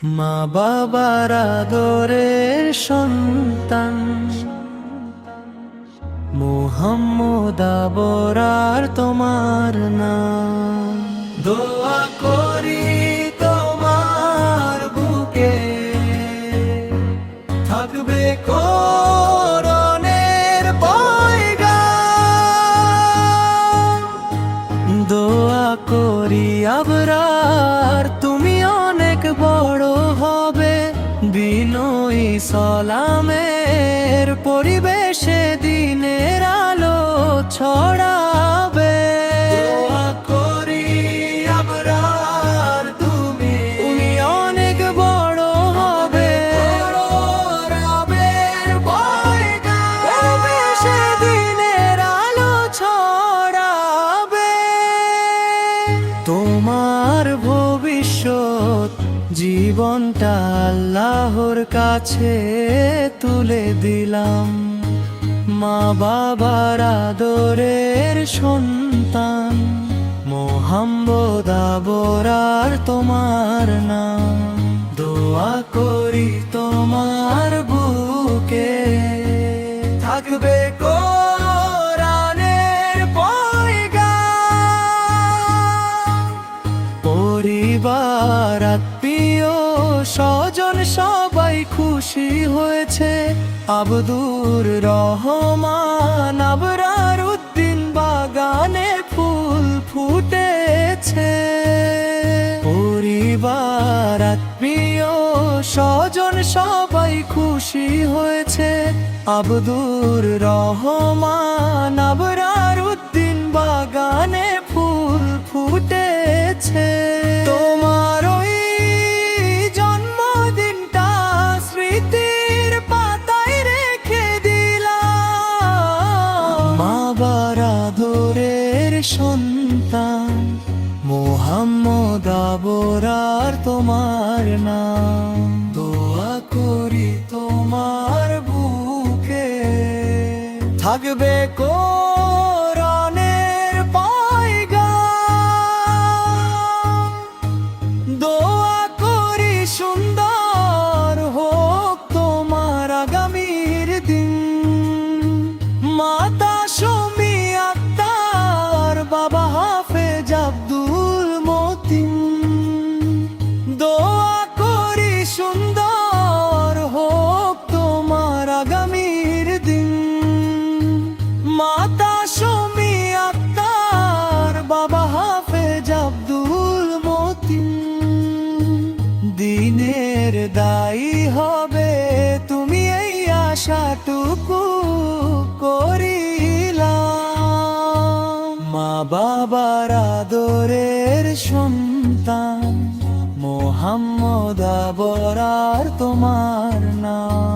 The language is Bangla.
মা বাবার আদরের সন্তান মুহাম্মদ আবরার তোমার নাম। দোয়া করি তোমার বুকে থাকবে কোরআনের পয়গাম। দোয়া করি আবরার তুমি অনেক বড় হবে, বিনয়ী সালামের পরিবেশে দিনের আলো ছড়াবে। দোয়া করি আবরার তুমি অনেক বড় হবে, পরিবেশে দিনের আলো ছড়াবে। তোমার ভবিষ্যৎ জীবনটা আল্লাহর কাছে তুলে দিলাম। মা বাবার আদরের সন্তান মুহাম্মদ আবরার তোমার নাম। দোয়া করি তোমার বুকে থাকবে কোরআনের পয়গাম। পরিবার আত্মীয় স্বজন সবাই খুশি হয়েছে, আব্দুর রহমান আবরার উদ্দিন বাগানে ফুল ফুটেছে। পরিবার আত্মীয় স্বজন সবাই খুশি হয়েছে, আব্দুর রহমান আবরার উদ্দিন বাগানে ফুল ফুটেছে। তোমার ওই জন্মদিনটা স্মৃতির পাতায় রেখে দিলাম। মা বাবার আদরের সন্তান মুহাম্মদ আবরার তোমার নাম। দোয়া করি তোমার বুকে থাকবে কোরআনের পয়গাম। দোয়া করি সুন্দর হোক তোমার আগামীর দিন। মাতা সুমি আক্তার, বাবা হাফেজ আব্দুল মতিন। দোয়া করি সুন্দর হোক তোমার আগামীর দিন। মাতা সুমি আক্তার, বাবা হাফেজ আব্দুল মতিন। দিনের দায়ী হবে তুমি এই আশাটুকু করিলাম। মা বাবার আদরের সন্তান মুহাম্মদ আবরার তোমার নাম।